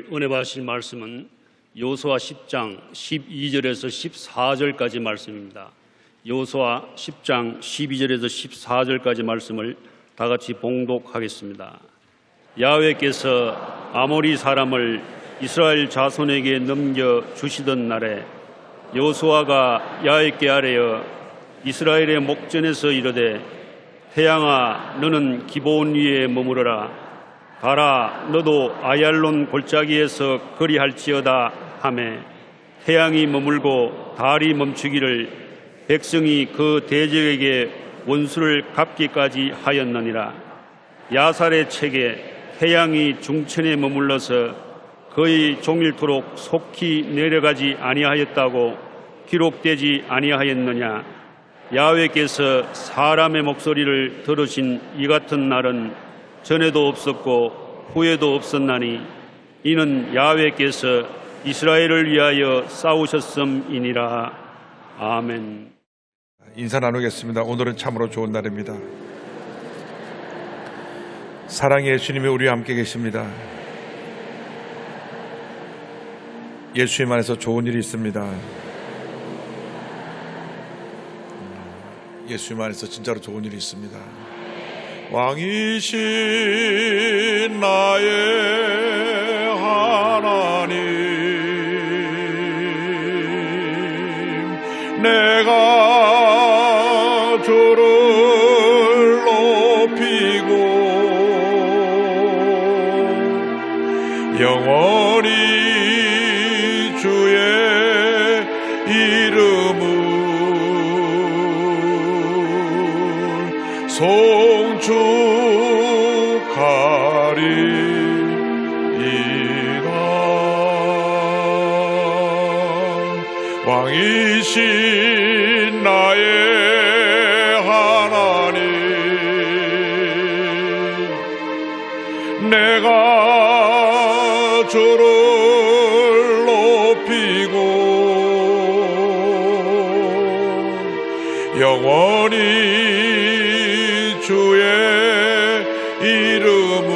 오늘 은혜 받으실 말씀은 여호수아 10장 12절에서 14절까지 말씀입니다. 여호수아 10장 12절에서 14절까지 말씀을 다 같이 봉독하겠습니다. 야훼께서 아모리 사람을 이스라엘 자손에게 넘겨주시던 날에 여호수아가 야훼께 아뢰어 이스라엘의 목전에서 이르되 태양아 너는 기브온 위에 머무르라 가라 너도 아얄론 골짜기에서 거리할지어다 하매 태양이 머물고 달이 멈추기를 백성이 그 대적에게 원수를 갚기까지 하였느니라. 야살의 책에 태양이 중천에 머물러서 거의 종일토록 속히 내려가지 아니하였다고 기록되지 아니하였느냐. 야훼께서 사람의 목소리를 들으신 이 같은 날은 전에도 없었고 후에도 없었나니 이는 야훼께서 이스라엘을 위하여 싸우셨음이니라. 아멘. 인사 나누겠습니다. 오늘은 참으로 좋은 날입니다. 사랑의 예수님이 우리와 함께 계십니다. 예수님 안에서 좋은 일이 있습니다. 예수님 안에서 진짜로 좋은 일이 있습니다. 왕이신 나의 하나님, 내가 주를 높이고 영원히 주의 이름을 송축하리이다. 왕이신 나의 하나님, 내가 주를 높이고 영원히 주의 이름을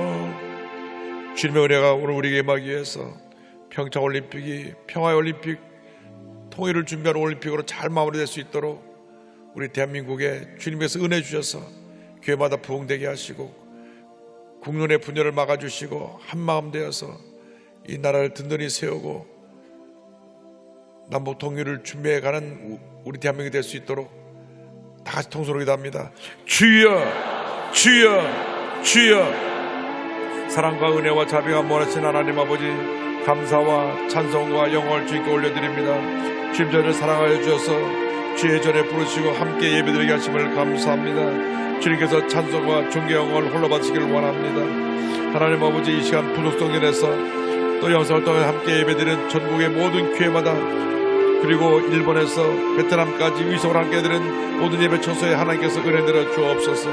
송축하리이다. 주님의 은혜가 오늘 우리에게 임하기 위해서 평창올림픽이 평화올림픽 통일을 준비하는 올림픽으로 잘 마무리될 수 있도록 우리 대한민국에 주님께서 은혜 주셔서 교회마다 부흥되게 하시고 국론의 분열을 막아주시고 한마음 되어서 이 나라를 든든히 세우고 남북 통일을 준비해가는 우리 대한민국이 될 수 있도록 다 같이 통성으로 기도합니다. 주여 주여 주여. 사랑과 은혜와 자비가 모아신 하나님 아버지, 감사와 찬송과 영광을 주님께 올려드립니다. 주님 저를 사랑하여 주셔서 주의 전에 부르시고 함께 예배드리게 하심을 감사합니다. 주님께서 찬송과 존귀 영광을 홀로 받으시기를 원합니다. 하나님 아버지, 이 시간 부족성전에서 또 영상을 통해 함께 예배드리는 전국의 모든 교회마다, 그리고 일본에서 베트남까지 위성을 함께 드리는 모든 예배 처소에 하나님께서 은혜 내려 주옵소서.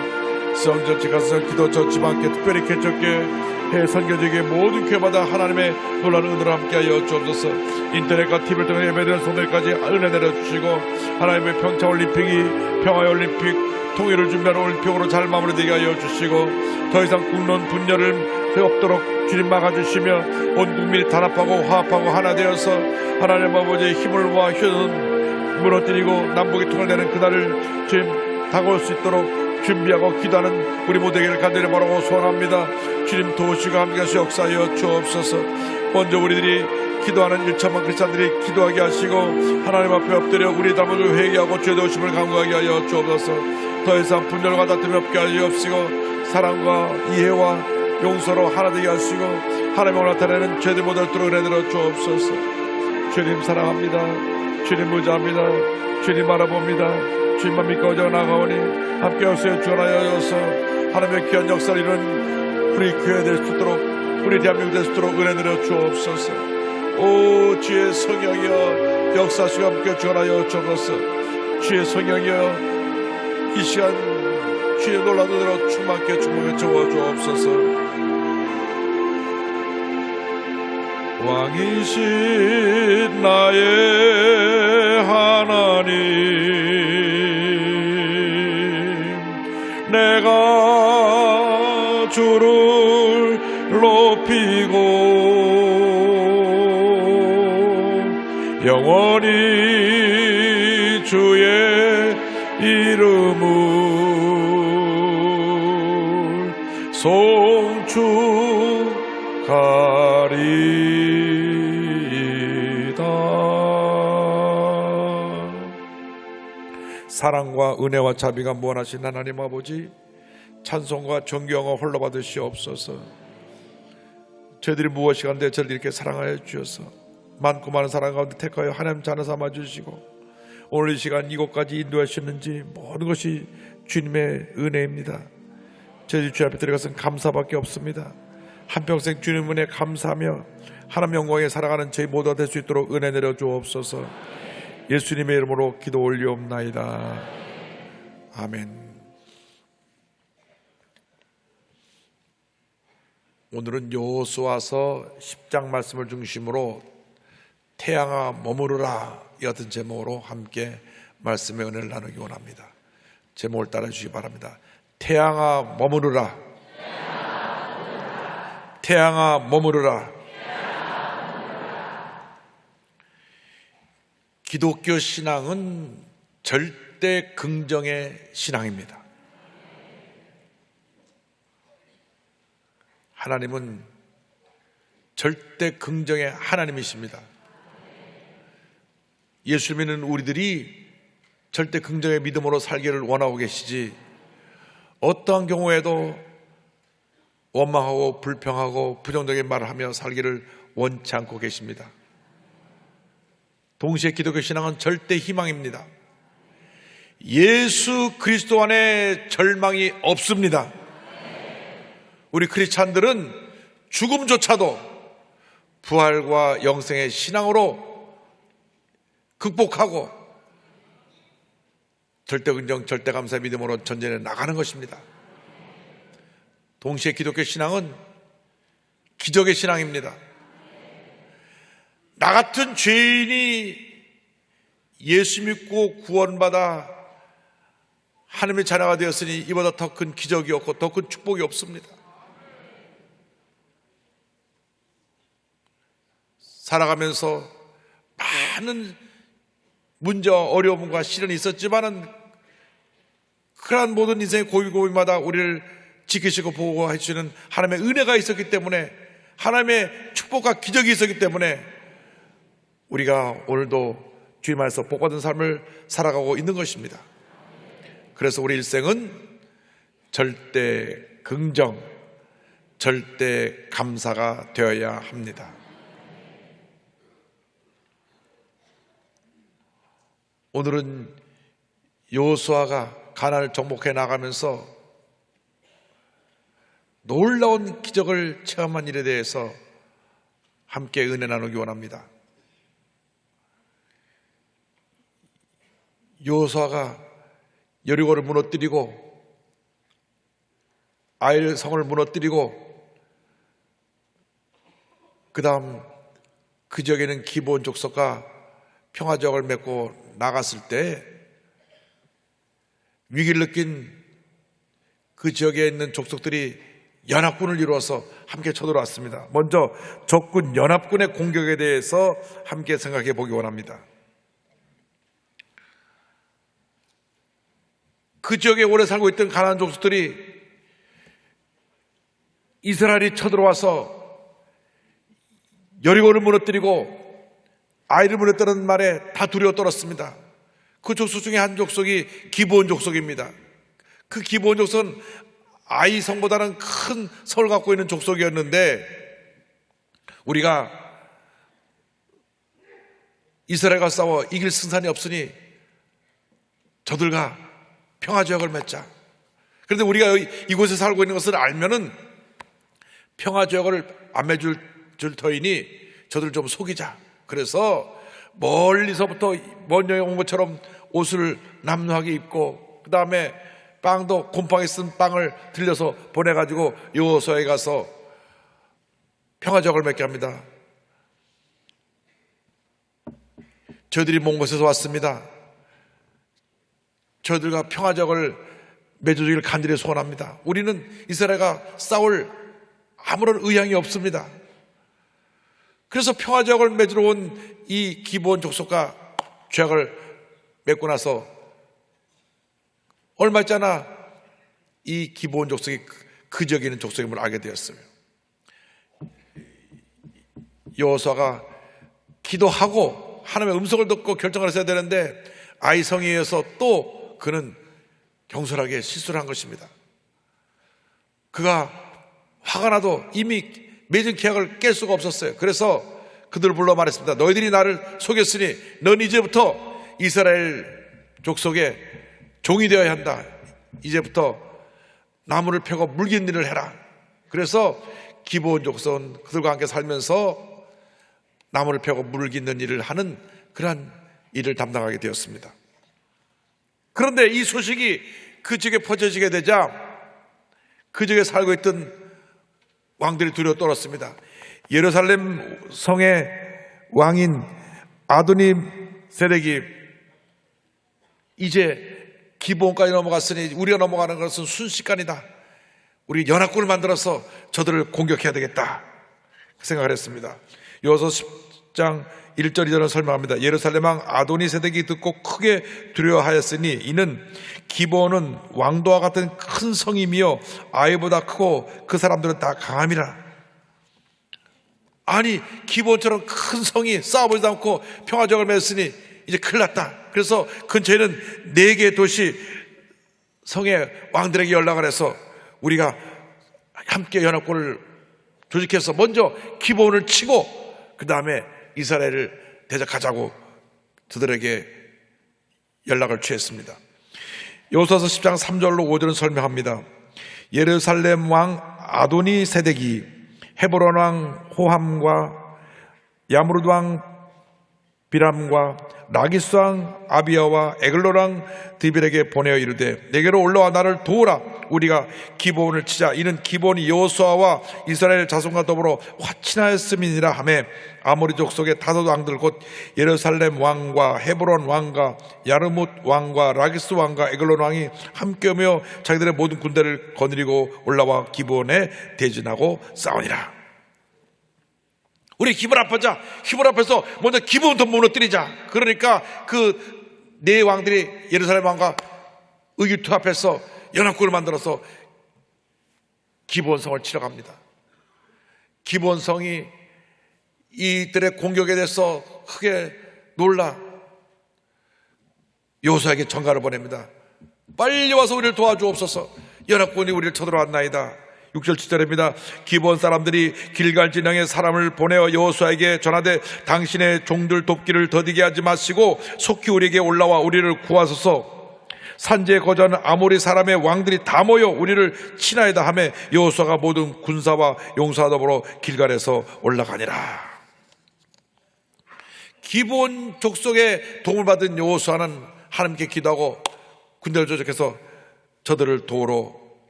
성전치 가서 기도처 지방께 특별히 개척교회 해외 선교지의 모든 교회마다 하나님의 놀라운 은혜로 함께하여 주옵소서. 인터넷과 TV를 통해 예배드리는 성도들까지 은혜 내려주시고 하나님의 평창올림픽이 평화올림픽 통일을 준비하는 올림픽으로 잘 마무리되게 하여 주시고 더 이상 국론 분열을 없도록 주님 막아주시며 온 국민이 단합하고 화합하고 하나 되어서 하나님 아버지의 힘을 모아 효는 무너뜨리고 남북이 통일되는 그날을 주님 다가올 수 있도록 준비하고 기도하는 우리 모두에게 간절히 바라고 소원합니다. 주님 도우시고 함께하시 역사하여 주옵소서. 먼저 우리들이 기도하는 1천만 크리스찬들이 기도하게 하시고 하나님 앞에 엎드려 우리 잘못을 회개하고 죄 도우심을 간구하게 하여 주옵소서. 더 이상 분열과 다툼이 없게 하여 주옵시고 사랑과 이해와 용서로 하나 되게 하시고 하나님을 나타내는 죄들 모두 들어 내려 주옵소서. 주님 사랑합니다. 주님 무자합니다. 주님 바라봅니다. 주님만 믿고 나아가오니 함께 하시어 주하여 주셔서 하나님의 귀한 역사를 이루는 우리 교회 될 수 있도록 우리 대한민국 될 수 있도록 은혜 내려 주옵소서. 오 주의 성령이여 역사하시고 함께 주하여 주옵소서. 주의 성령이여 이 시간 주의 놀라운 은혜로 충만케 주옵소서. 왕이신 나의 하나님, 내가 주를 높이고 영원히 주의 이름을 송축하리이다. 사랑과 은혜와 자비가 무한하신 하나님 아버지, 찬송과 존경과 홀로 받으시옵소서. 저희들이 무엇이 간데 저희들 이렇게 사랑하여 주셔서 많고 많은 사랑 가운데 택하여 하나님 자녀 삼아 주시고 오늘 이 시간 이곳까지 인도하셨는지 모든 것이 주님의 은혜입니다. 저희 주 앞에 들어가서는 감사밖에 없습니다. 한평생 주님 은혜 감사하며 하나님 영광에 살아가는 저희 모두가 될 수 있도록 은혜 내려 주옵소서. 예수님의 이름으로 기도 올리옵나이다. 아멘. 오늘은 여호수아서 10장 말씀을 중심으로 태양아 머무르라 이 같은 제목으로 함께 말씀의 은혜를 나누기 원합니다. 제목을 따라 주시기 바랍니다. 태양아 머무르라. 태양아 머무르라. 기독교 신앙은 절대 긍정의 신앙입니다. 하나님은 절대 긍정의 하나님이십니다. 예수 믿는 우리들이 절대 긍정의 믿음으로 살기를 원하고 계시지, 어떠한 경우에도 원망하고 불평하고 부정적인 말을 하며 살기를 원치 않고 계십니다. 동시에 기독교 신앙은 절대 희망입니다. 예수 그리스도 안에 절망이 없습니다. 우리 크리스찬들은 죽음조차도 부활과 영생의 신앙으로 극복하고 절대 긍정, 절대 감사의 믿음으로 전진해 나가는 것입니다. 동시에 기독교 신앙은 기적의 신앙입니다. 나 같은 죄인이 예수 믿고 구원받아 하나님의 자녀가 되었으니 이보다 더 큰 기적이 없고 더 큰 축복이 없습니다. 살아가면서 많은 문제와 어려움과 시련이 있었지만은 그러한 모든 인생의 고비고비마다 우리를 지키시고 보호해 주시는 하나님의 은혜가 있었기 때문에, 하나님의 축복과 기적이 있었기 때문에 우리가 오늘도 주님 안에서 복받은 삶을 살아가고 있는 것입니다. 그래서 우리 일생은 절대 긍정, 절대 감사가 되어야 합니다. 오늘은 여호수아가 가나안을 정복해 나가면서 놀라운 기적을 체험한 일에 대해서 함께 은혜 나누기 원합니다. 여호수아가 여리고를 무너뜨리고 아이 성을 무너뜨리고 그 다음 그 지역에는 기브온 족속과 평화지역을 맺고 나갔을 때 위기를 느낀 그 지역에 있는 족속들이 연합군을 이루어서 함께 쳐들어왔습니다. 먼저 적군 연합군의 공격에 대해서 함께 생각해 보기 원합니다. 그 지역에 오래 살고 있던 가나안 족속들이 이스라엘이 쳐들어와서 여리고를 무너뜨리고 아이를 무너뜨리는 말에 다 두려워 떨었습니다. 그 족속 중에 한 족속이 기브온 족속입니다. 그 기브온 족속은 아이 성보다는 큰 성을 갖고 있는 족속이었는데, 우리가 이스라엘과 싸워 이길 승산이 없으니 저들과 평화지역을 맺자. 그런데 우리가 이곳에 살고 있는 것을 알면은 평화지역을 안 맺을 터이니 저들 좀 속이자. 그래서 멀리서부터 먼 여행 온 것처럼 옷을 남루하게 입고, 그 다음에 빵도 곰팡이 쓴 빵을 들려서 보내가지고 여호수아에 가서 평화지역을 맺게 합니다. 저들이 먼 곳에서 왔습니다. 저들과 평화적을 맺어주기를 간절히 소원합니다. 우리는 이스라엘과 싸울 아무런 의향이 없습니다. 그래서 평화적을 맺으러 온 이 기브온 족속과 죄악을 맺고 나서 얼마 있지 않아 이 기브온 족속이 그 지역에 있는 족속임을 알게 되었어요. 여호수아가 기도하고 하나님의 음성을 듣고 결정을 했어야 되는데 아이성에 의해서 또 그는 경솔하게 실수를 한 것입니다. 그가 화가 나도 이미 맺은 계약을 깰 수가 없었어요. 그래서 그들을 불러 말했습니다. 너희들이 나를 속였으니 넌 이제부터 이스라엘 족속의 종이 되어야 한다. 이제부터 나무를 패고 물긴 일을 해라. 그래서 기브온 족속은 그들과 함께 살면서 나무를 패고 물을 깃는 일을 하는 그러한 일을 담당하게 되었습니다. 그런데 이 소식이 그 지역에 퍼져지게 되자 그 지역에 살고 있던 왕들이 두려워 떨었습니다. 예루살렘 성의 왕인 아도니 세덱이 이제 기브온까지 넘어갔으니 우리가 넘어가는 것은 순식간이다. 우리 연합군을 만들어서 저들을 공격해야 되겠다 생각을 했습니다. 여호수아 10장 1절 2절은 설명합니다. 예루살렘 왕 아도니 세덱이 듣고 크게 두려워하였으니 이는 기브온은 왕도와 같은 큰 성이며 아이보다 크고 그 사람들은 다 강함이라. 아니 기브온처럼 큰 성이 싸워보지도 않고 평화적을 맺었으니 이제 큰일 났다. 그래서 근처에는 4개의 도시 성의 왕들에게 연락을 해서 우리가 함께 연합군을 조직해서 먼저 기브온을 치고 그 다음에 이스라엘을 대적하자고 그들에게 연락을 취했습니다. 여호수아서 10장 3절로 5절은 설명합니다. 예루살렘 왕 아도니 세덱이 헤브론 왕 호함과 야무르드 왕 비람과 라기스 왕 아비야와 에글론 왕 드빌에게 보내어 이르되 내게로 올라와 나를 도우라. 우리가 기브온을 치자. 이는 기브온이 여호수아와 이스라엘 자손과 더불어 화친하였음이니라 하매 아모리 족속의 다섯 왕들 곧 예루살렘 왕과 헤브론 왕과 야르뭇 왕과 라기스 왕과 에글론 왕이 함께하며 자기들의 모든 군대를 거느리고 올라와 기브온에 대진하고 싸우니라. 우리 기브온 앞에자. 기브온 앞에서 먼저 기브온부터 무너뜨리자. 그러니까 그 네 왕들이 예루살렘 왕과 의기투합해서 연합군을 만들어서 기브온성을 치러 갑니다. 기브온성이 이들의 공격에 대해서 크게 놀라 여호수아에게 전가를 보냅니다. 빨리 와서 우리를 도와주옵소서. 연합군이 우리를 쳐들어왔나이다. 6절 7절입니다. 기브온 사람들이 길갈 진영에 사람을 보내어 여호수아에게 전하되 당신의 종들 돕기를 더디게 하지 마시고 속히 우리에게 올라와 우리를 구하소서. 산지에 거주하는 아모리 사람의 왕들이 다 모여 우리를 치나이다 하매 여호수아가 모든 군사와 용사와 더불어 길갈에서 올라가니라. 기브온 족속의 도움을 받은 여호수아는 하나님께 기도하고 군대를 조직해서 저들을 도우러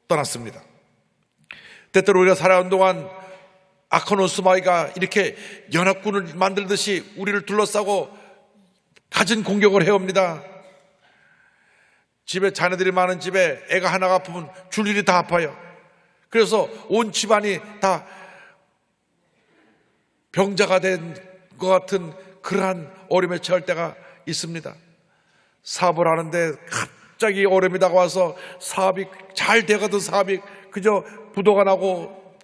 떠났습니다. 때때로 우리가 살아온 동안 아콘 오스마이가 이렇게 연합군을 만들듯이 우리를 둘러싸고 갖은 공격을 해옵니다. 집에 자녀들이 많은 집에 애가 하나가 아프면 줄일이 다 아파요. 그래서 온 집안이 다 병자가 된 것 같은 그러한 어려움에 처할 때가 있습니다. 사업을 하는데 갑자기 어려움이 다가와서 사업이 잘 돼가던 사업이 그저 부도가 나고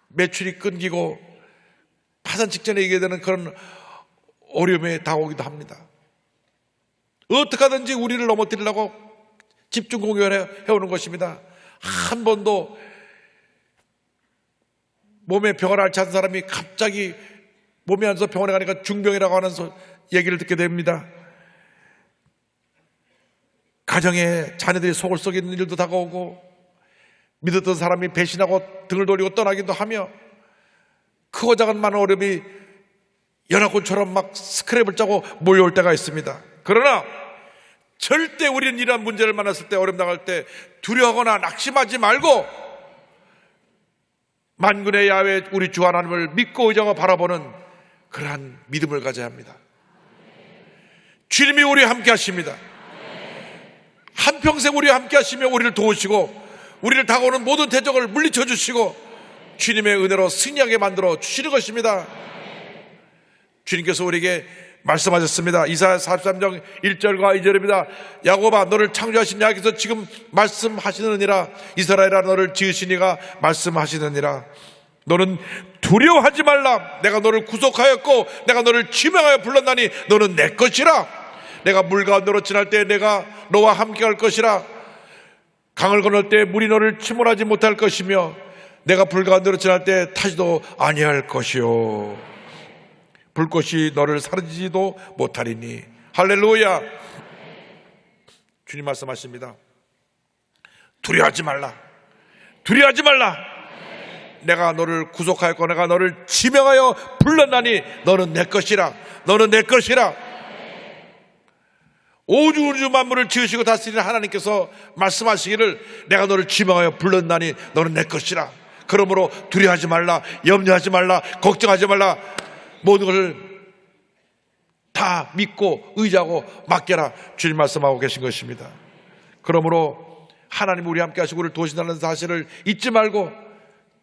매출이 끊기고 파산 직전에 이게 되는 그런 어려움에 다가오기도 합니다. 어떻게 하든지 우리를 넘어뜨리려고 집중 공격을 해오는 것입니다. 한 번도 몸에 병을 앓지 않은 사람이 갑자기 몸이 안 좋아서 병원에 가니까 중병이라고 하는 얘기를 듣게 됩니다. 가정에 자녀들이 속을 썩이는 일도 다가오고 믿었던 사람이 배신하고 등을 돌리고 떠나기도 하며 크고 작은 많은 어려움이 연합군처럼 막 스크랩을 짜고 몰려올 때가 있습니다. 그러나 절대 우리는 이러한 문제를 만났을 때 어려움 당할 때 두려워하거나 낙심하지 말고 만군의 야훼 우리 주 하나님을 믿고 의지하고 바라보는 그러한 믿음을 가져야 합니다. 주님이 우리와 함께 하십니다. 한평생 우리와 함께 하시며 우리를 도우시고 우리를 다가오는 모든 대적을 물리쳐 주시고 주님의 은혜로 승리하게 만들어 주시는 것입니다. 주님께서 우리에게 말씀하셨습니다. 이사야 43장 1절과 2절입니다. 야곱아, 너를 창조하신 야께서 지금 말씀하시느니라. 이스라엘아, 너를 지으신 이가 말씀하시느니라. 너는 두려워하지 말라. 내가 너를 구속하였고 내가 너를 지명하여 불렀나니 너는 내 것이라. 내가 물 가운데로 지날 때 내가 너와 함께 할 것이라. 강을 건널 때 물이 너를 침몰하지 못할 것이며 내가 불 가운데로 지날 때 타지도 아니할 것이요. 불꽃이 너를 사르지도 못하리니. 할렐루야. 주님 말씀하십니다. 두려워하지 말라. 두려워하지 말라. 내가 너를 구속하였고 내가 너를 지명하여 불렀나니 너는 내 것이라. 너는 내 것이라. 우주 만물을 지으시고 다스리는 하나님께서 말씀하시기를 내가 너를 지명하여 불렀나니 너는 내 것이라. 그러므로 두려워하지 말라. 염려하지 말라. 걱정하지 말라. 모든 것을 다 믿고 의지하고 맡겨라. 주님 말씀하고 계신 것입니다. 그러므로 하나님 우리 함께 하시고 우리를 도우신다는 사실을 잊지 말고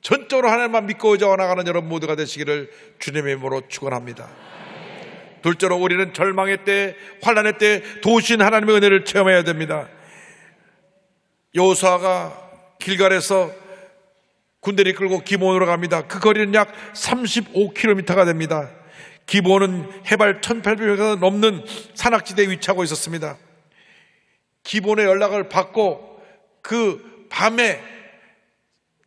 전적으로 하나님만 믿고 의지하고 나가는 여러분 모두가 되시기를 주님의 이름으로 축원합니다. 둘째로 우리는 절망의 때, 환난의 때 도우신 하나님의 은혜를 체험해야 됩니다. 여호수아가 길갈에서 군대를 끌고 기브온으로 갑니다. 그 거리는 약 35km가 됩니다. 기브온은 해발 1800m 넘는 산악지대에 위치하고 있었습니다. 기브온의 연락을 받고 그 밤에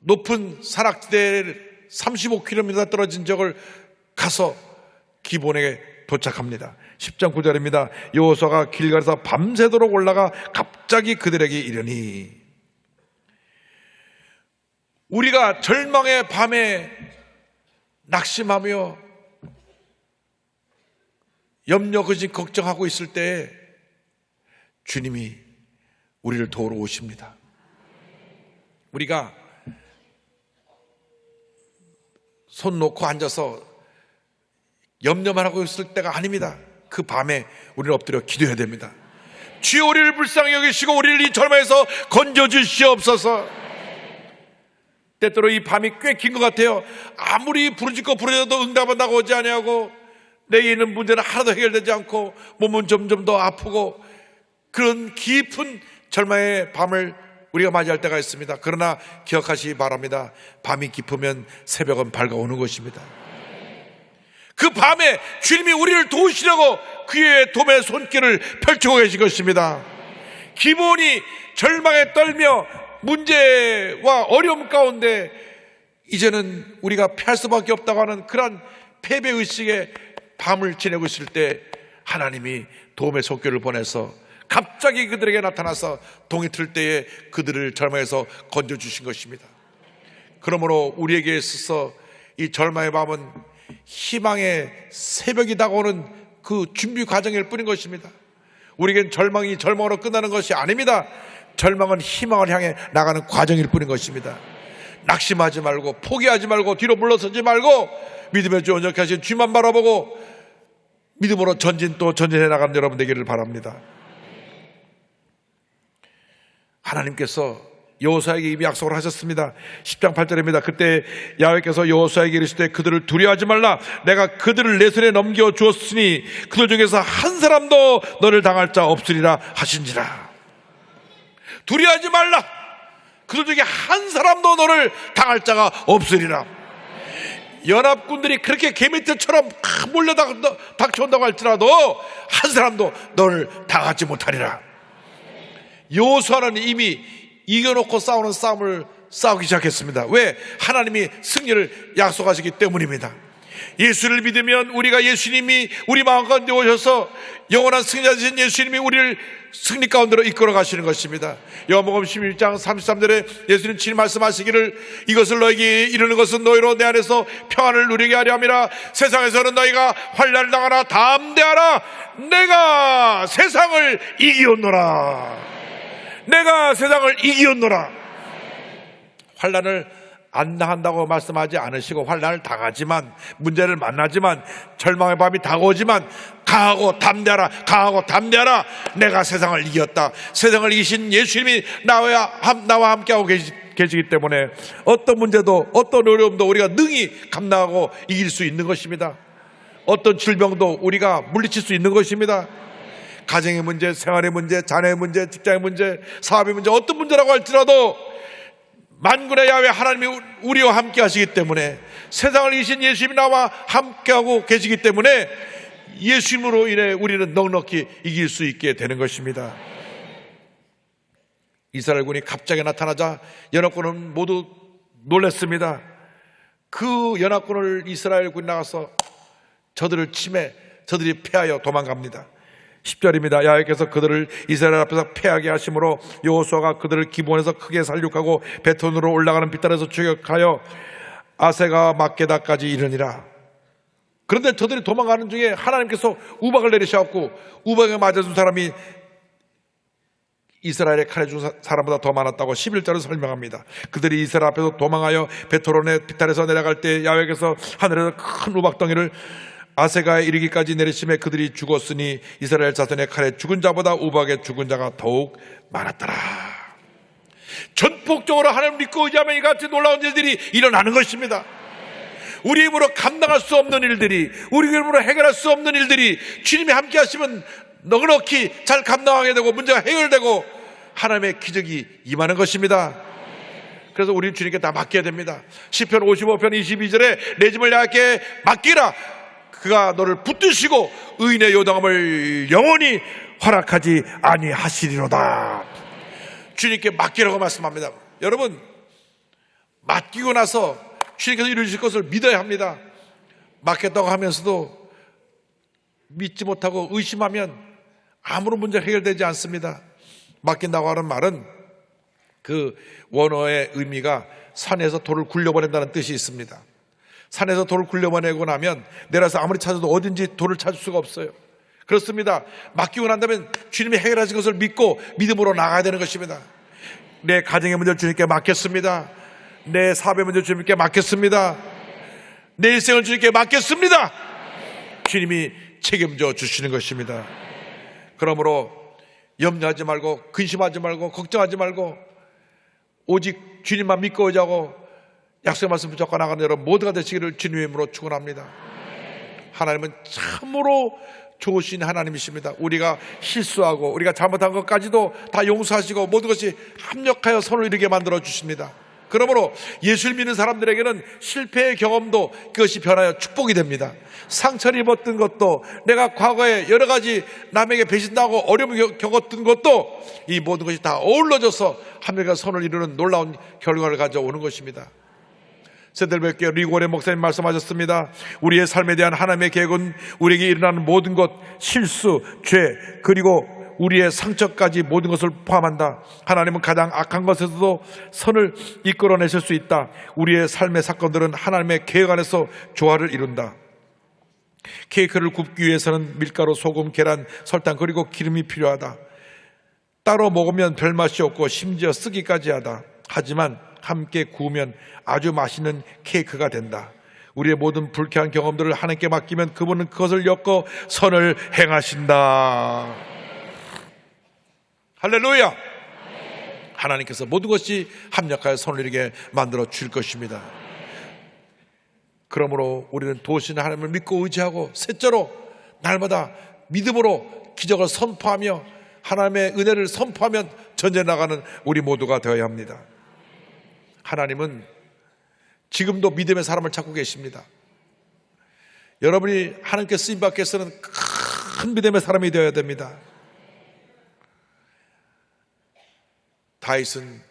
높은 산악지대에 35km 떨어진 적을 가서 기브온에 도착합니다. 10장 9절입니다. 여호수아가 길갈에서 밤새도록 올라가 갑자기 그들에게 이르니. 우리가 절망의 밤에 낙심하며 염려, 근심, 걱정하고 있을 때 주님이 우리를 도우러 오십니다. 우리가 손 놓고 앉아서 염려만 하고 있을 때가 아닙니다. 그 밤에 우리는 엎드려 기도해야 됩니다. 주여 우리를 불쌍히 여기시고 우리를 이 절망에서 건져주시옵소서. 때때로 이 밤이 꽤 긴 것 같아요. 아무리 부르짖고 부르짖어도 응답은 나오지 아니하고 내게 있는 문제는 하나도 해결되지 않고 몸은 점점 더 아프고 그런 깊은 절망의 밤을 우리가 맞이할 때가 있습니다. 그러나 기억하시기 바랍니다. 밤이 깊으면 새벽은 밝아오는 것입니다. 그 밤에 주님이 우리를 도우시려고 그의 도움의 손길을 펼치고 계신 것입니다. 기본이 절망에 떨며 문제와 어려움 가운데 이제는 우리가 피할 수밖에 없다고 하는 그런 패배의식의 밤을 지내고 있을 때 하나님이 도움의 손길을 보내서 갑자기 그들에게 나타나서 동이 틀 때에 그들을 절망에서 건져주신 것입니다. 그러므로 우리에게 있어서 이 절망의 밤은 희망의 새벽이 다가오는 그 준비 과정일 뿐인 것입니다. 우리에겐 절망이 절망으로 끝나는 것이 아닙니다. 절망은 희망을 향해 나가는 과정일 뿐인 것입니다. 낙심하지 말고 포기하지 말고 뒤로 물러서지 말고 믿음의 주 온전케 하신 주만 바라보고 믿음으로 전진해 나가는 여러분 되기를 바랍니다. 하나님께서 여호수아에게 이미 약속을 하셨습니다. 10장 8절입니다. 그때 야훼께서 여호수아에게 이르시되 그들을 두려워하지 말라. 내가 그들을 내 손에 넘겨 주었으니 그들 중에서 한 사람도 너를 당할 자 없으리라 하신지라. 두려워하지 말라. 그들 중에 한 사람도 너를 당할 자가 없으리라. 연합군들이 그렇게 개미떼처럼 몰려 닥쳐온다고 할지라도 한 사람도 너를 당하지 못하리라. 여호수아는 이미 이겨놓고 싸우는 싸움을 싸우기 시작했습니다. 왜? 하나님이 승리를 약속하시기 때문입니다. 예수를 믿으면 우리가 예수님이 우리 마음 가운데 오셔서 영원한 승리자이신 예수님이 우리를 승리 가운데로 이끌어 가시는 것입니다. 요한복음 11장 33절에 예수님 친히 말씀하시기를 이것을 너에게 이르는 것은 너희로 내 안에서 평안을 누리게 하려 함이라. 세상에서는 너희가 환난을 당하나 담대하라. 내가 세상을 이기었노라. 내가 세상을 이기었노라. 환난을 안 당한다고 말씀하지 않으시고 환난을 당하지만, 문제를 만나지만, 절망의 밤이 다가오지만 강하고 담대하라, 강하고 담대하라. 내가 세상을 이겼다. 세상을 이기신 예수님이 나와 함께하고 계시기 때문에 어떤 문제도 어떤 어려움도 우리가 능히 감당하고 이길 수 있는 것입니다. 어떤 질병도 우리가 물리칠 수 있는 것입니다. 가정의 문제, 생활의 문제, 자녀의 문제, 직장의 문제, 사업의 문제, 어떤 문제라고 할지라도 만군의 야훼 하나님이 우리와 함께 하시기 때문에, 세상을 이기신 예수님이 나와 함께하고 계시기 때문에 예수님으로 인해 우리는 넉넉히 이길 수 있게 되는 것입니다. 이스라엘군이 갑자기 나타나자 연합군은 모두 놀랐습니다. 그 연합군을 이스라엘군이 나가서 저들을 침해, 저들이 패하여 도망갑니다. 10절입니다. 야훼께서 그들을 이스라엘 앞에서 패하게 하심으로 여호수아가 그들을 기브온에서 크게 살육하고 베톤으로 올라가는 비탈에서 추격하여 아세가 막게다까지 이르니라. 그런데 저들이 도망가는 중에 하나님께서 우박을 내리셔갖고 우박에 맞아준 사람이 이스라엘의 칼에 준 사람보다 더 많았다고 11절을 설명합니다. 그들이 이스라엘 앞에서 도망하여 베토론의 비탈에서 내려갈 때 야훼께서 하늘에서 큰 우박덩이를 아세가에 이르기까지 내리심에 그들이 죽었으니 이스라엘 자손의 칼에 죽은 자보다 우박에 죽은 자가 더욱 많았더라. 전폭적으로 하나님을 믿고 의지하면 이같이 놀라운 일들이 일어나는 것입니다. 우리 힘으로 감당할 수 없는 일들이, 우리 힘으로 해결할 수 없는 일들이 주님이 함께 하시면 넉넉히 잘 감당하게 되고 문제가 해결되고 하나님의 기적이 임하는 것입니다. 그래서 우리 주님께 다 맡겨야 됩니다. 시편 55편 22절에 내 짐을 야훼께 맡기라. 그가 너를 붙드시고 의인의 요동함을 영원히 허락하지 아니하시리로다. 주님께 맡기라고 말씀합니다. 여러분, 맡기고 나서 주님께서 이루실 것을 믿어야 합니다. 맡겼다고 하면서도 믿지 못하고 의심하면 아무런 문제가 해결되지 않습니다. 맡긴다고 하는 말은 그 원어의 의미가 산에서 돌을 굴려보낸다는 뜻이 있습니다. 산에서 돌을 굴려보내고 나면 내려서 아무리 찾아도 어딘지 돌을 찾을 수가 없어요. 그렇습니다. 맡기고 난다면 주님이 해결하신 것을 믿고 믿음으로 나가야 되는 것입니다. 내 가정의 문제를 주님께 맡겼습니다. 내 사업의 문제를 주님께 맡겼습니다. 내 일생을 주님께 맡겼습니다. 주님이 책임져 주시는 것입니다. 그러므로 염려하지 말고 근심하지 말고 걱정하지 말고 오직 주님만 믿고 의지하고 약속의 말씀 붙잡고 나가는 여러분 모두가 되시기를 주님의 이름으로 축원합니다. 하나님은 참으로 좋으신 하나님이십니다. 우리가 실수하고 우리가 잘못한 것까지도 다 용서하시고 모든 것이 합력하여 선을 이루게 만들어 주십니다. 그러므로 예수를 믿는 사람들에게는 실패의 경험도 그것이 변하여 축복이 됩니다. 상처를 입었던 것도, 내가 과거에 여러 가지 남에게 배신당하고 어려움을 겪었던 것도, 이 모든 것이 다 어우러져서 하늘과 선을 이루는 놀라운 결과를 가져오는 것입니다. 세델베교회 리고레 목사님 말씀하셨습니다. 우리의 삶에 대한 하나님의 계획은 우리에게 일어나는 모든 것, 실수, 죄, 그리고 우리의 상처까지 모든 것을 포함한다. 하나님은 가장 악한 것에서도 선을 이끌어내실 수 있다. 우리의 삶의 사건들은 하나님의 계획 안에서 조화를 이룬다. 케이크를 굽기 위해서는 밀가루, 소금, 계란, 설탕 그리고 기름이 필요하다. 따로 먹으면 별맛이 없고 심지어 쓰기까지 하다. 하지만 함께 구우면 아주 맛있는 케이크가 된다. 우리의 모든 불쾌한 경험들을 하나님께 맡기면 그분은 그것을 엮어 선을 행하신다. 할렐루야. 하나님께서 모든 것이 합력하여 선을 이루게 만들어 줄 것입니다. 그러므로 우리는 도우시는 하나님을 믿고 의지하고 셋째로 날마다 믿음으로 기적을 선포하며 하나님의 은혜를 선포하면 전쟁에 나가는 우리 모두가 되어야 합니다. 하나님은 지금도 믿음의 사람을 찾고 계십니다. 여러분이 하나님께 쓰임받기 위해서는 큰 믿음의 사람이 되어야 됩니다. 다윗은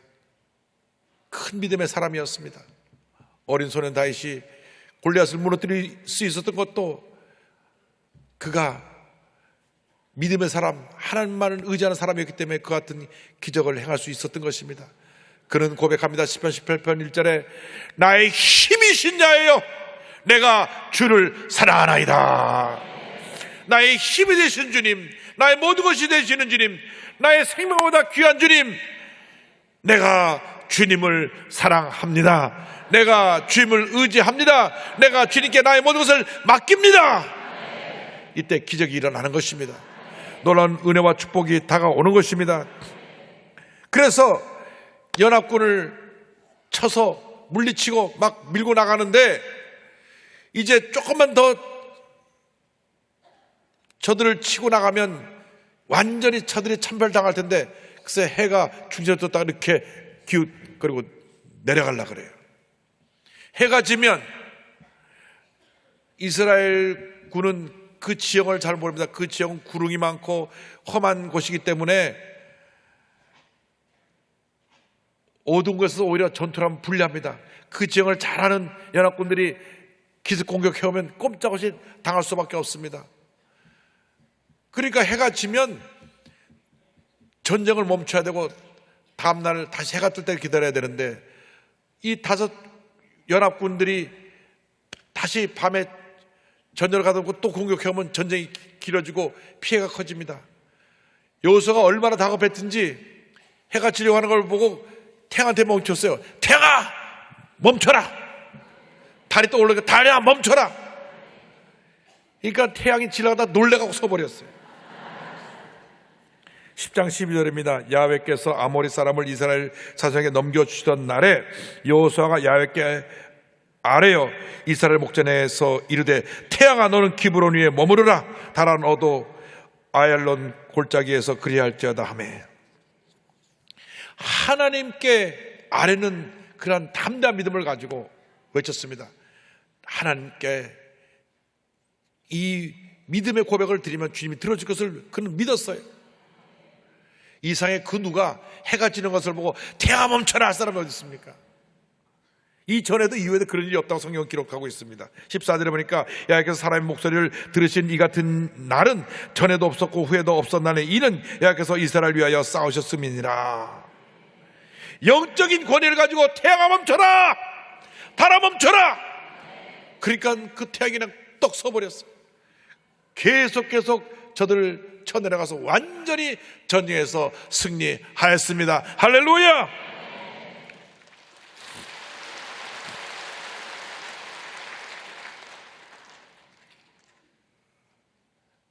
큰 믿음의 사람이었습니다. 어린 소년 다윗이 골리앗을 무너뜨릴 수 있었던 것도 그가 믿음의 사람, 하나님만을 의지하는 사람이었기 때문에 그 같은 기적을 행할 수 있었던 것입니다. 그는 고백합니다. 시편 18편 1절에 나의 힘이신 자예요, 내가 주를 사랑하나이다. 나의 힘이 되신 주님, 나의 모든 것이 되시는 주님, 나의 생명보다 귀한 주님, 내가 주님을 사랑합니다. 내가 주님을 의지합니다. 내가 주님께 나의 모든 것을 맡깁니다. 이때 기적이 일어나는 것입니다. 놀라운 은혜와 축복이 다가오는 것입니다. 그래서 연합군을 쳐서 물리치고 막 밀고 나가는데 이제 조금만 더 저들을 치고 나가면 완전히 저들이 참멸당할 텐데 글쎄 해가 중심에 떴다가 이렇게 기웃거리고 내려가려고 그래요. 해가 지면 이스라엘 군은 그 지형을 잘 모릅니다. 그 지형은 구릉이 많고 험한 곳이기 때문에 어두운 곳에서 오히려 전투를 하면 불리합니다. 그 지형을 잘 아는 연합군들이 기습 공격해오면 꼼짝없이 당할 수밖에 없습니다. 그러니까 해가 지면 전쟁을 멈춰야 되고 다음날 다시 해가 뜰 때를 기다려야 되는데 이 다섯 연합군들이 다시 밤에 전열을 가다 또 공격해오면 전쟁이 길어지고 피해가 커집니다. 여호수아가 얼마나 다급했든지 해가 지려고 하는 걸 보고 태양한테 멈췄어요. 태양아 멈춰라. 달이 또 올라오니까 달이야 멈춰라. 그러니까 태양이 지나가다 놀래가고 서버렸어요. 10장 12절입니다. 야훼께서 아모리 사람을 이스라엘 자손에게 넘겨주시던 날에 여호수아가 야훼께 아뢰어 이스라엘 목전에서 이르되 태양아 너는 기브론 위에 머무르라. 달아 너도 아얄론 골짜기에서 그리할지어다 하며 하나님께 아뢰는 그런 담대한 믿음을 가지고 외쳤습니다. 하나님께 이 믿음의 고백을 드리면 주님이 들어줄 것을 그는 믿었어요. 이상의 그 누가 해가 지는 것을 보고 태양아 멈춰라 할 사람이 어디 있습니까? 이전에도 이후에도 그런 일이 없다고 성경은 기록하고 있습니다. 14절에 보니까 야훼께서 사람의 목소리를 들으신 이 같은 날은 전에도 없었고 후에도 없었나니 이는 야훼께서 이스라엘을 위하여 싸우셨음이니라. 영적인 권위를 가지고 태양아 멈춰라, 달아 멈춰라. 그러니까 그 태양이 그냥 떡 서버렸어요. 계속 저들을 쳐내려가서 완전히 전쟁에서 승리하였습니다. 할렐루야.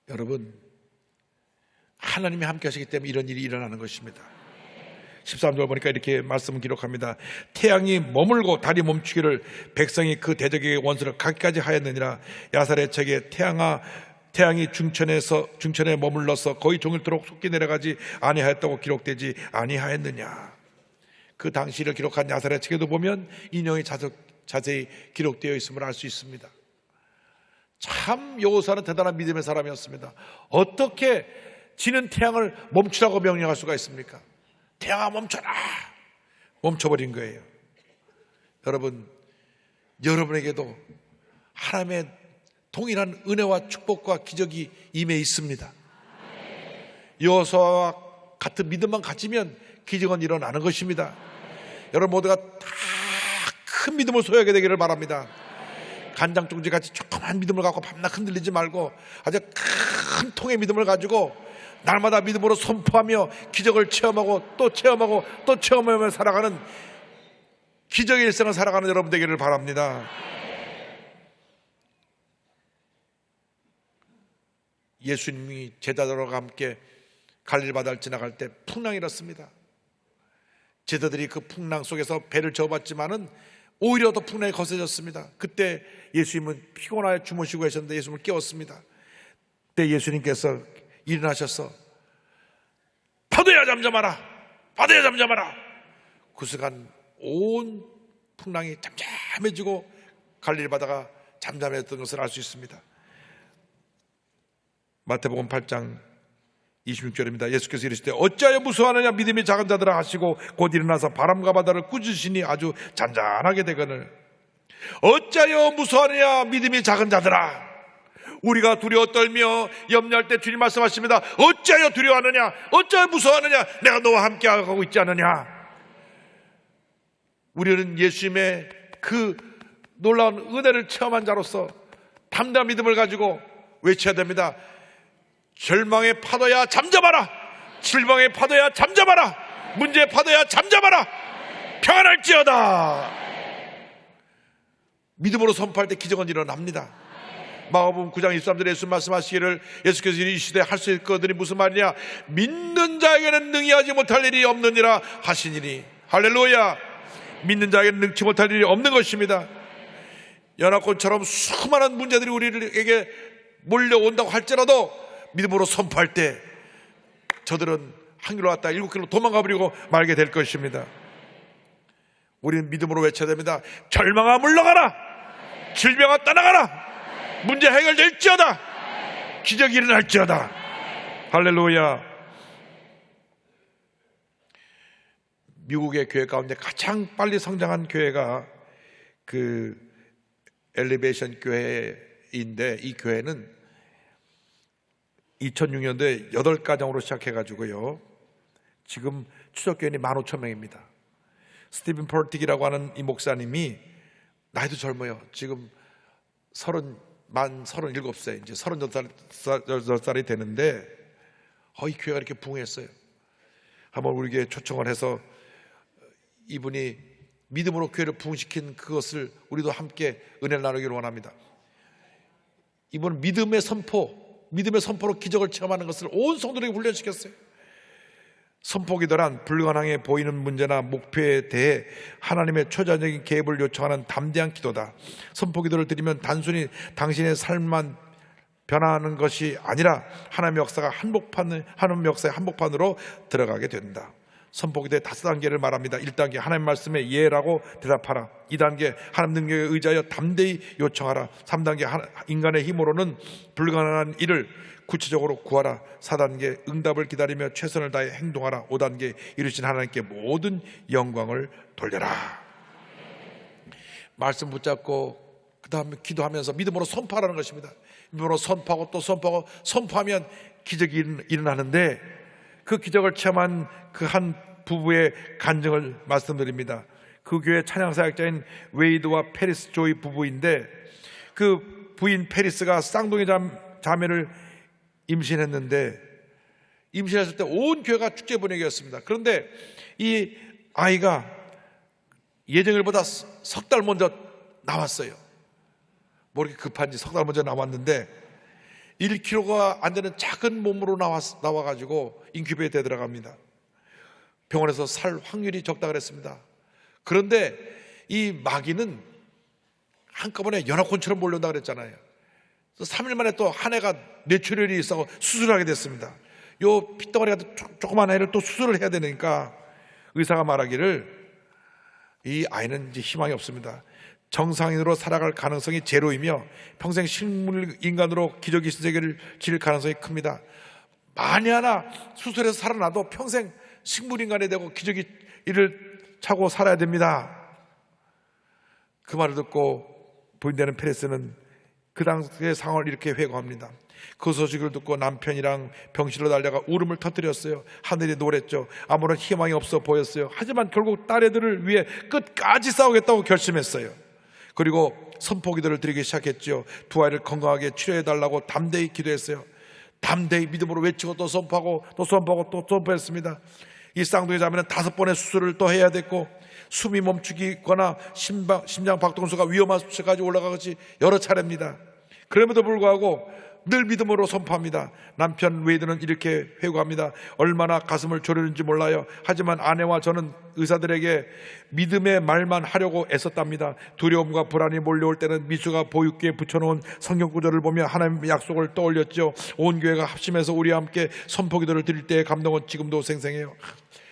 여러분, 하나님이 함께 하시기 때문에 이런 일이 일어나는 것입니다. 13절 보니까 이렇게 말씀을 기록합니다. 태양이 머물고 달이 멈추기를 백성이 그 대적에게 원수를 가기까지 하였느니라. 야살의 책에 태양이 중천에 머물러서 거의 종일토록 솟기 내려가지 아니하였다고 기록되지 아니하였느냐. 그 당시를 기록한 야살의 책에도 보면 인용이 자세히 기록되어 있음을 알 수 있습니다. 참 여호수아는 대단한 믿음의 사람이었습니다. 어떻게 지는 태양을 멈추라고 명령할 수가 있습니까? 태양아 멈춰라. 멈춰버린 거예요. 여러분, 여러분에게도 하나님의 동일한 은혜와 축복과 기적이 임해 있습니다. 여호수아와 같은 믿음만 가지면 기적은 일어나는 것입니다. 여러분 모두가 다 큰 믿음을 소유하게 되기를 바랍니다. 간장종지 같이 조그만 믿음을 갖고 밤낮 흔들리지 말고 아주 큰 통의 믿음을 가지고 날마다 믿음으로 선포하며 기적을 체험하고 또 체험하고 또 체험하며 살아가는 기적의 일생을 살아가는 여러분 되기를 바랍니다. 예수님이 제자들과 함께 갈릴리 바다를 지나갈 때 풍랑이 일었습니다. 제자들이 그 풍랑 속에서 배를 저어봤지만은 오히려 더 풍랑이 거세졌습니다. 그때 예수님은 피곤하여 주무시고 계셨는데 예수님을 깨웠습니다. 그때 예수님께서 일어나셔서 파도야 잠잠하라, 파도야 잠잠하라. 그 순간 온 풍랑이 잠잠해지고 갈릴리 바다가 잠잠했던 것을 알 수 있습니다. 마태복음 8장 26절입니다. 예수께서 이르시되 어찌하여 무서워하느냐 믿음이 작은 자들아 하시고 곧 일어나서 바람과 바다를 꾸짖으시니 아주 잔잔하게 되거늘. 어찌하여 무서워하느냐 믿음이 작은 자들아. 우리가 두려워 떨며 염려할 때 주님 말씀하십니다. 어찌하여 두려워하느냐, 어찌하여 무서워하느냐, 내가 너와 함께 하고 있지 않느냐. 우리는 예수님의 그 놀라운 은혜를 체험한 자로서 담대한 믿음을 가지고 외쳐야 됩니다. 절망의 파도야 잠잠하라. 실망의 파도야 잠잠하라. 문제의 파도야 잠잠하라. 일어날지어다. 믿음으로 선포할 때 기적은 일어납니다. 마가복음 9장 23절에 예수 말씀하시기를, 예수께서 이 시대에 할 수 있거든이 무슨 말이냐, 믿는 자에게는 능히하지 못할 일이 없느니라 하시니니. 할렐루야. 믿는 자에게는 능치 못할 일이 없는 것입니다. 연합군처럼 수많은 문제들이 우리에게 몰려온다고 할지라도 믿음으로 선포할 때 저들은 한 길로 왔다 7길로 도망가 버리고 말게 될 것입니다. 우리는 믿음으로 외쳐야 됩니다. 절망아 물러가라, 질병아 떠나가라, 문제 해결될지어다, 기적이 일어날지어다. 할렐루야. 미국의 교회 가운데 가장 빨리 성장한 교회가 그 엘리베이션 교회인데, 이 교회는 2006년도에 8가정으로 시작해가지고요, 지금 추적교인이 15,000명입니다. 스티븐 펄틱이라고 하는 이 목사님이, 나이도 젊어요. 지금 37세, 이제 38살이 되는데, 이 교회가 이렇게 부흥했어요. 한번 우리에게 초청을 해서 이분이 믿음으로 교회를 부흥시킨 그것을 우리도 함께 은혜를 나누기를 원합니다. 이분은 믿음의 선포로 기적을 체험하는 것을 온 성도들에게 훈련시켰어요. 선포기도란 불가능해 보이는 문제나 목표에 대해 하나님의 초자적인 개입을 요청하는 담대한 기도다. 선포기도를 드리면 단순히 당신의 삶만 변화하는 것이 아니라 하나님의 역사의 한복판으로 들어가게 된다. 선포기도의 5단계를 말합니다. 1단계 하나님 말씀에 예라고 대답하라. 2단계 하나님 능력에 의지하여 담대히 요청하라. 3단계 인간의 힘으로는 불가능한 일을 구체적으로 구하라. 4단계 응답을 기다리며 최선을 다해 행동하라. 5단계 이루신 하나님께 모든 영광을 돌려라. 말씀 붙잡고 그 다음에 기도하면서 믿음으로 선포하라는 것입니다. 믿음으로 선포하고 또 선포하고, 선포하면 기적이 일어나는데, 그 기적을 체험한 그 한 부부의 간증을 말씀드립니다. 그 교회 찬양사역자인 웨이드와 페리스 조이 부부인데, 그 부인 페리스가 쌍둥이 자매를 임신했는데, 임신했을 때 온 교회가 축제 분위기였습니다. 그런데 이 아이가 예정일보다 석 달 먼저 나왔어요. 뭐 이렇게 급한지 석 달 먼저 나왔는데 1kg가 안 되는 작은 몸으로 나와가지고 인큐베이터에 들어갑니다. 병원에서 살 확률이 적다 그랬습니다. 그런데 이 마귀는 한꺼번에 연합군처럼 몰려온다 그랬잖아요. 3일 만에 또 한 해가 뇌출혈이 있어 수술하게 됐습니다. 요 핏덩어리가 조그만 애를 또 수술을 해야 되니까 의사가 말하기를, 이 아이는 이제 희망이 없습니다. 정상인으로 살아갈 가능성이 제로이며 평생 식물 인간으로 기적의 신세계를 지닐 가능성이 큽니다. 만에 하나 수술해서 살아나도 평생 식물 인간이 되고 기적의 일을 차고 살아야 됩니다. 그 말을 듣고 부인되는 페레스는 그 당시의 상황을 이렇게 회고합니다. 그 소식을 듣고 남편이랑 병실로 달려가 울음을 터뜨렸어요. 하늘이 노랬죠. 아무런 희망이 없어 보였어요. 하지만 결국 딸애들을 위해 끝까지 싸우겠다고 결심했어요. 그리고 선포기도를 드리기 시작했죠. 두 아이를 건강하게 치료해달라고 담대히 기도했어요. 담대히 믿음으로 외치고 또 선포하고 또 선포하고 또 선포했습니다. 이 쌍둥이 자매는 5번의 수술을 또 해야 됐고, 숨이 멈추거나 심장 박동수가 위험한 수치까지 올라가듯이 여러 차례입니다. 그럼에도 불구하고 늘 믿음으로 선포합니다. 남편 웨이드는 이렇게 회고합니다. 얼마나 가슴을 졸였는지 몰라요. 하지만 아내와 저는 의사들에게 믿음의 말만 하려고 애썼답니다. 두려움과 불안이 몰려올 때는 미수가 보육기에 붙여놓은 성경 구절을 보며 하나님의 약속을 떠올렸죠. 온 교회가 합심해서 우리와 함께 선포기도를 드릴 때의 감동은 지금도 생생해요.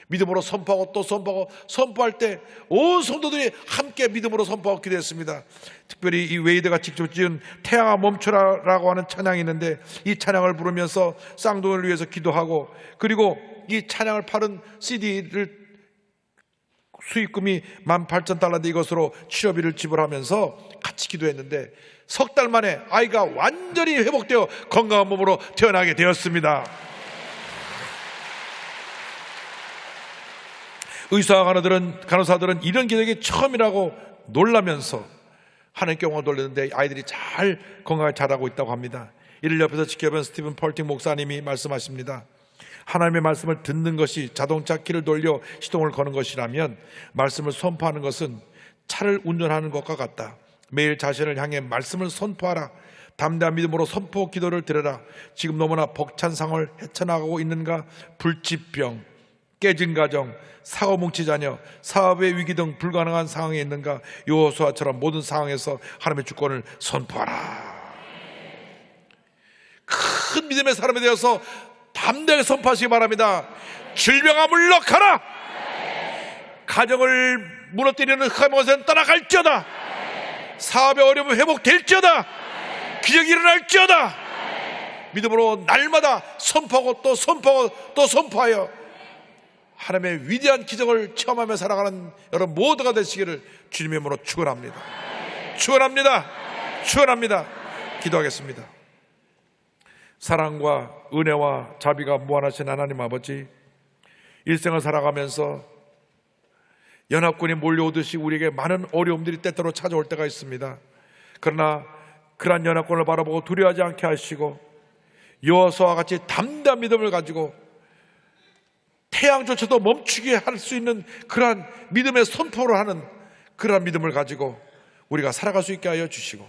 믿음으로 선포하고 또 선포하고, 선포할 때 온 성도들이 함께 믿음으로 선포하고 기도했습니다. 특별히 이 웨이드가 직접 지은 태양아 멈춰라라고 하는 찬양이 있는데, 이 찬양을 부르면서 쌍둥이를 위해서 기도하고, 그리고 이 찬양을 파는 CD를 수익금이 $18,000인데 이것으로 치료비를 지불하면서 같이 기도했는데, 석 달 만에 아이가 완전히 회복되어 건강한 몸으로 태어나게 되었습니다. 의사와 간호사들은 이런 기적이 처음이라고 놀라면서 하나님께 영광을 돌렸는데, 아이들이 잘 건강하게 자라고 있다고 합니다. 이를 옆에서 지켜본 스티븐 펄팅 목사님이 말씀하십니다. 하나님의 말씀을 듣는 것이 자동차 키를 돌려 시동을 거는 것이라면 말씀을 선포하는 것은 차를 운전하는 것과 같다. 매일 자신을 향해 말씀을 선포하라. 담대한 믿음으로 선포 기도를 드려라. 지금 너무나 벅찬 상황을 헤쳐나가고 있는가? 불치병, 깨진 가정, 사고 뭉치 자녀, 사업의 위기 등 불가능한 상황에 있는가? 여호수아처럼 모든 상황에서 하나님의 주권을 선포하라. 큰 믿음의 사람이 되어서 담대하게 선포하시기 바랍니다. 질병아 물러가라. 가정을 무너뜨리는 흑암의 권세는 떠나갈지어다. 사업의 어려움이 회복될지어다. 기적이 일어날지어다. 믿음으로 날마다 선포하고 또 선포하고 또 선포하여 하나님의 위대한 기적을 체험하며 살아가는 여러분 모두가 되시기를 주님의 이름으로 축원합니다. 축원합니다. 축원합니다. 기도하겠습니다. 사랑과 은혜와 자비가 무한하신 하나님 아버지, 일생을 살아가면서 연합군이 몰려오듯이 우리에게 많은 어려움들이 때때로 찾아올 때가 있습니다. 그러나 그러한 연합군을 바라보고 두려워하지 않게 하시고 여호수아와 같이 담대한 믿음을 가지고 태양조차도 멈추게 할 수 있는 그러한 믿음의 선포를 하는 그러한 믿음을 가지고 우리가 살아갈 수 있게 하여 주시고,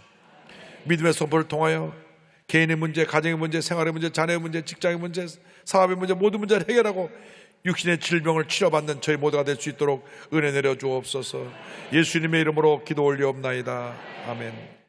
믿음의 선포를 통하여 개인의 문제, 가정의 문제, 생활의 문제, 자녀의 문제, 직장의 문제, 사업의 문제, 모든 문제를 해결하고 육신의 질병을 치료받는 저희 모두가 될 수 있도록 은혜 내려 주옵소서. 예수님의 이름으로 기도 올리옵나이다. 아멘.